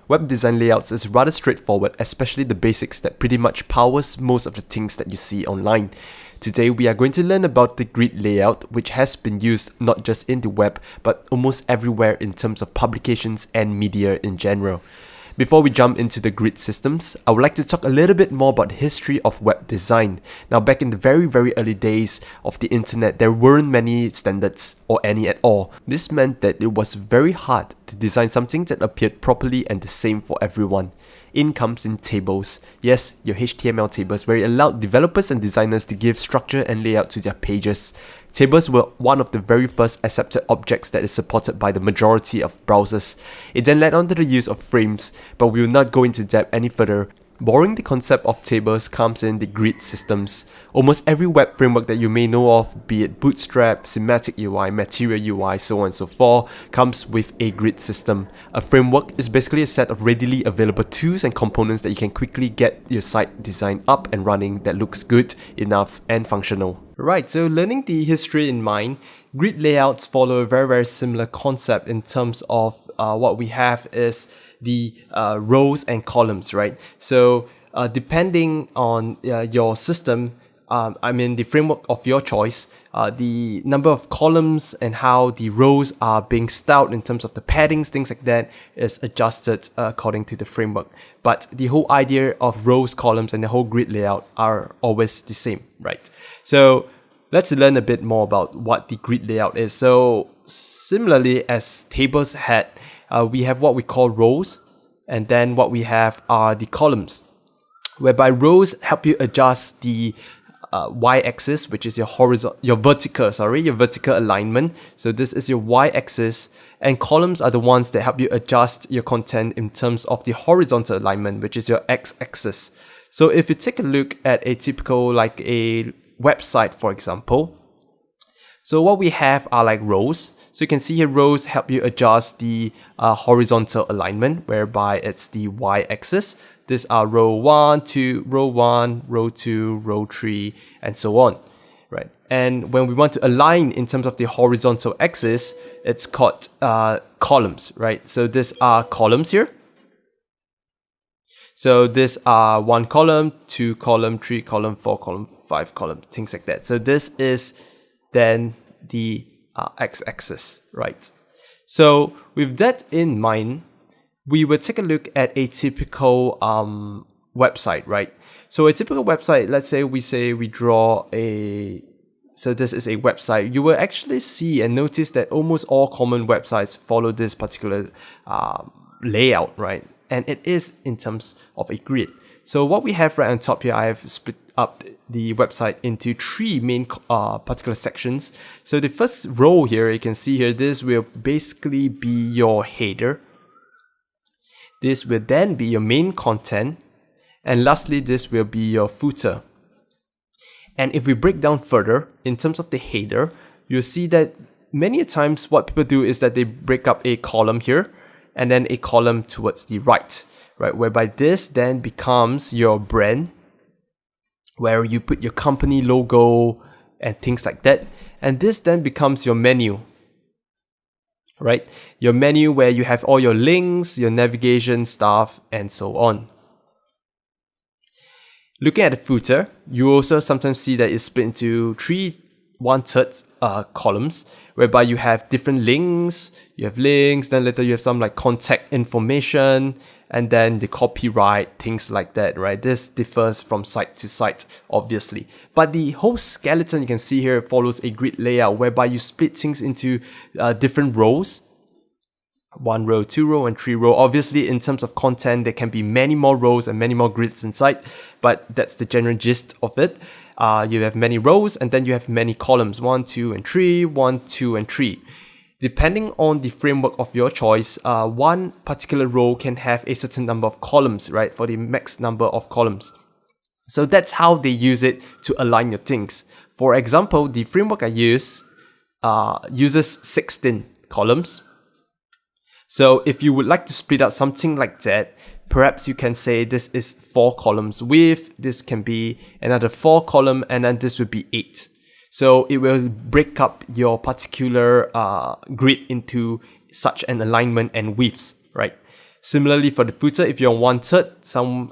Web design layouts is rather straightforward, especially the basics that pretty much powers most of the things that you see online. Today we are going to learn about the grid layout, which has been used not just in the web but almost everywhere in terms of publications and media in general. Before we jump into the grid systems, I would like to talk a little bit more about the history of web design. Now, back in the very early days of the internet, there weren't many standards or any at all. This meant that it was very hard to design something that appeared properly and the same for everyone. In comes in tables. Yes, your HTML tables, where it allowed developers and designers to give structure and layout to their pages. Tables were one of the very first accepted objects that is supported by the majority of browsers. It then led on to the use of frames, but we will not go into depth any further. Borrowing the concept of tables comes in the grid systems. Almost every web framework that you may know of, be it Bootstrap, Semantic UI, Material UI, so on and so forth, comes with a grid system. A framework is basically a set of readily available tools and components that you can quickly get your site design up and running that looks good enough and functional. Right, so learning the history in mind, grid layouts follow a very similar concept in terms of what we have is the rows and columns, right? So depending on your system, the framework of your choice, the number of columns and how the rows are being styled in terms of the paddings, things like that, is adjusted according to the framework. But the whole idea of rows, columns, and the whole grid layout are always the same, right? So let's learn a bit more about what the grid layout is. So similarly as tables had, we have what we call rows, and then what we have are the columns, whereby rows help you adjust the y-axis, which is your vertical alignment. So this is your y-axis, and columns are the ones that help you adjust your content in terms of the horizontal alignment, which is your x-axis. So if you take a look at a typical, like a website, for example, so what we have are like rows. So you can see here rows help you adjust the horizontal alignment, whereby it's the y-axis. These are row 1, 2, row 1, row 2, row 3, and so on, right? And when we want to align in terms of the horizontal axis, it's called columns, right? So these are columns here. So these are 1 column, 2 column, 3 column, 4 column, 5 column, things like that. So this is then the x-axis, right? So with that in mind, we will take a look at a typical website, right? So a typical website, let's say we draw so this is a website. You will actually see and notice that almost all common websites follow this particular layout, right? And it is in terms of a grid. So what we have right on top here, I have split up the website into 3 main particular sections. So the first row here, you can see here, this will basically be your header. This will then be your main content. And lastly, this will be your footer. And if we break down further, in terms of the header, you'll see that many times what people do is that they break up a column here and then a column towards the right, whereby this then becomes your brand, where you put your company logo and things like that. And this then becomes your menu, right? Your menu where you have all your links, your navigation stuff, and so on. Looking at the footer, you also sometimes see that it's split into 3/1/3 columns, whereby you have different links, then later you have some like contact information, and then the copyright, things like that, right? This differs from site to site, obviously. But the whole skeleton you can see here follows a grid layout, whereby you split things into different rows. 1 row, 2 row, and 3 row. Obviously, in terms of content, there can be many more rows and many more grids inside, but that's the general gist of it. You have many rows, and then you have many columns, 1, 2, and 3, 1, 2, and 3. Depending on the framework of your choice, one particular row can have a certain number of columns, right, for the max number of columns. So that's how they use it to align your things. For example, the framework I use uses 16 columns. So if you would like to split out something like that, perhaps you can say this is 4 columns width, this can be another 4 column, and then this would be 8. So it will break up your particular grid into such an alignment and widths, right? Similarly, for the footer, if you're wanted, some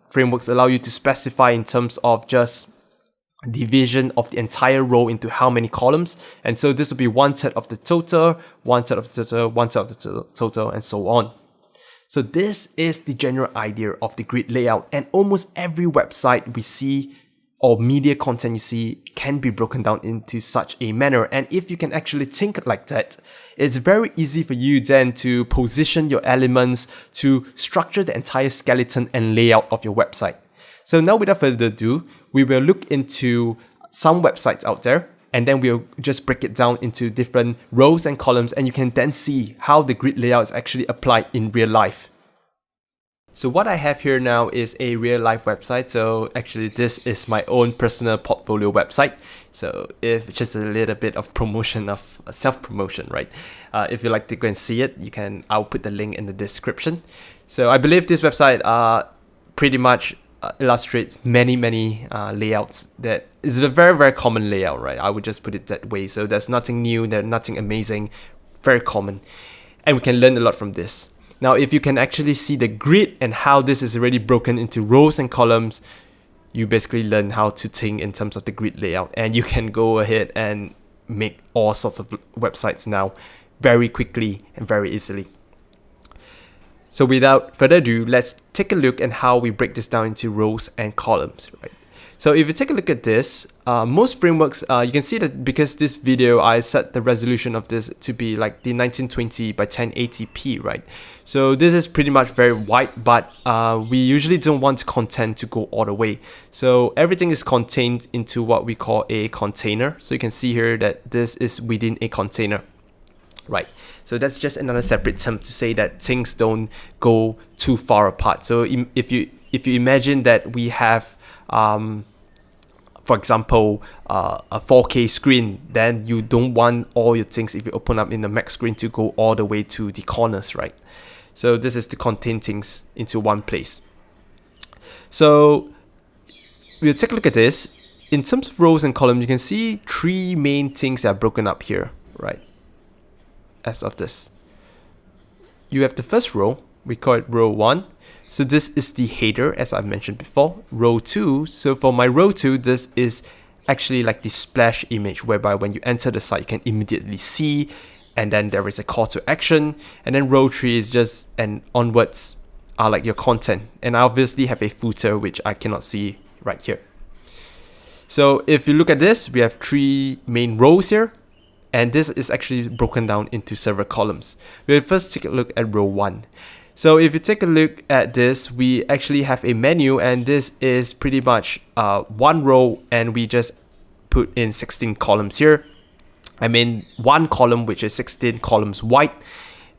frameworks allow you to specify in terms of just division of the entire row into how many columns. And so this will be 1/3 of the total, 1/3 of the total, 1/3 of the total, and so on. So this is the general idea of the grid layout, and almost every website we see or media content you see can be broken down into such a manner. And if you can actually think like that, it's very easy for you then to position your elements, to structure the entire skeleton and layout of your website. So now without further ado, we will look into some websites out there, and then we'll just break it down into different rows and columns, and you can then see how the grid layout is actually applied in real life. So what I have here now is a real life website. So actually this is my own personal portfolio website. So if just a little bit of promotion of self-promotion, right? If you'd like to go and see it, I'll put the link in the description. So I believe this website pretty much illustrates many layouts. That is a very common layout, right? I would just put it that way. So there's nothing new, there's nothing amazing, very common. And we can learn a lot from this. Now, if you can actually see the grid and how this is already broken into rows and columns, you basically learn how to think in terms of the grid layout. And you can go ahead and make all sorts of websites now very quickly and very easily. So without further ado, let's take a look at how we break this down into rows and columns, right? So if you take a look at this, most frameworks, you can see that because this video, I set the resolution of this to be like the 1920 by 1080p, right? So this is pretty much very wide, but we usually don't want content to go all the way. So everything is contained into what we call a container. So you can see here that this is within a container. Right, so that's just another separate term to say that things don't go too far apart. So if you imagine that we have, for example, a 4K screen, then you don't want all your things, if you open up in the Mac screen, to go all the way to the corners, right? So this is to contain things into one place. So we'll take a look at this. In terms of rows and columns, you can see three main things that are broken up here, right? As of this, you have the first row, we call it row 1. So this is the header, as I've mentioned before. Row 2, so for my row 2, this is actually like the splash image, whereby when you enter the site, you can immediately see, and then there is a call to action. And then row 3 is just, and onwards are like your content. And I obviously have a footer, which I cannot see right here. So if you look at this, we have three main rows here. And this is actually broken down into several columns. We'll first take a look at row 1. So if you take a look at this, we actually have a menu, and this is pretty much one row, and we just put in 16 columns here. I mean, one column, which is 16 columns wide,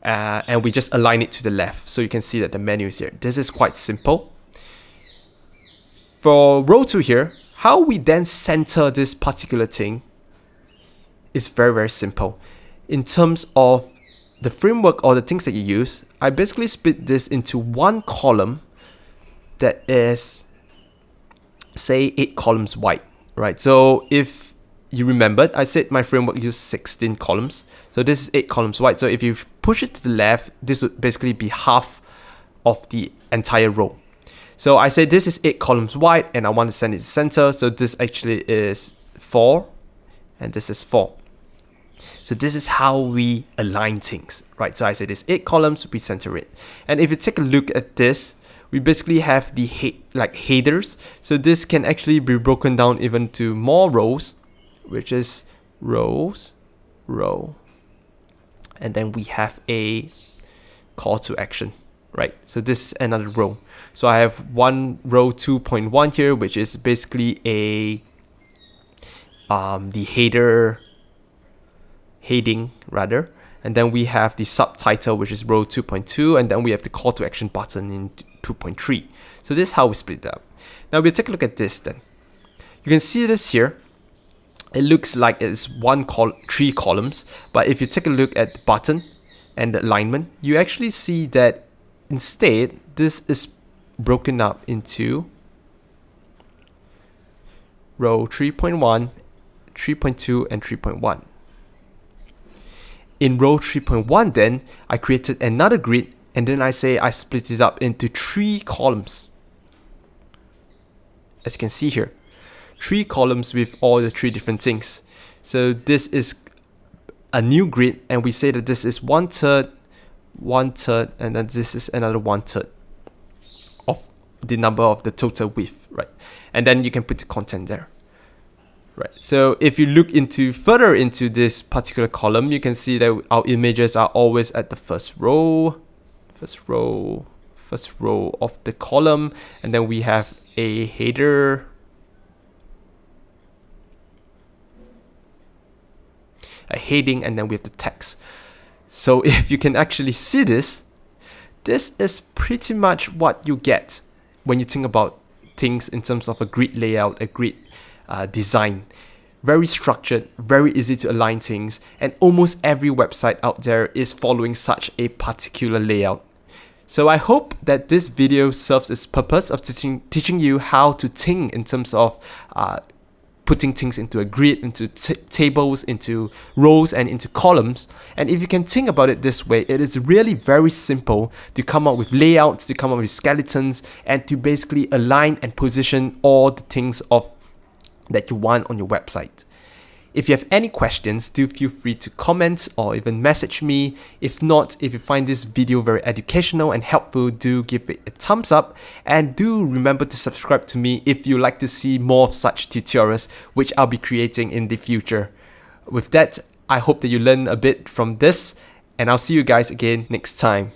and we just align it to the left. So you can see that the menu is here. This is quite simple. For row 2 here, how we then center this particular thing, it's very simple. In terms of the framework or the things that you use, I basically split this into one column that is, say, 8 columns wide, right? So if you remembered, I said my framework uses 16 columns. So this is 8 columns wide. So if you push it to the left, this would basically be half of the entire row. So I say this is 8 columns wide, and I want to send it to center. So this actually is 4, and this is 4. So this is how we align things, right? So I say there's 8 columns, we center it. And if you take a look at this, we basically have the headers. So this can actually be broken down even to more rows, which is rows, row. And then we have a call to action, right? So this is another row. So I have one row 2.1 here, which is basically a the heading rather, and then we have the subtitle, which is row 2.2, and then we have the call to action button in 2.3. So this is how we split it up. Now we'll take a look at this then. You can see this here. It looks like it's 3 columns, but if you take a look at the button and the alignment, you actually see that instead this is broken up into row 3.1, 3.2, and 3.1. In row 3.1 then, I created another grid And then I say I split it up into 3 columns. As you can see here, 3 columns with all the 3 different things. So this is a new grid, and we say that this is 1/3, 1/3, and then this is another 1/3 of the number of the total width, right? And then you can put the content there. Right. So if you look further into this particular column, you can see that our images are always at the first row of the column, and then we have a header, a heading, and then we have the text. So if you can actually see this is pretty much what you get when you think about things in terms of a grid layout, a grid design. Very structured, very easy to align things, and almost every website out there is following such a particular layout. So I hope that this video serves its purpose of teaching you how to think in terms of putting things into a grid, into tables, into rows, and into columns. And if you can think about it this way, it is really very simple to come up with layouts, to come up with skeletons, and to basically align and position all the things that you want on your website. If you have any questions, do feel free to comment or even message me. If not, if you find this video very educational and helpful, do give it a thumbs up, and do remember to subscribe to me if you like to see more of such tutorials which I'll be creating in the future. With that, I hope that you learn a bit from this, and I'll see you guys again next time.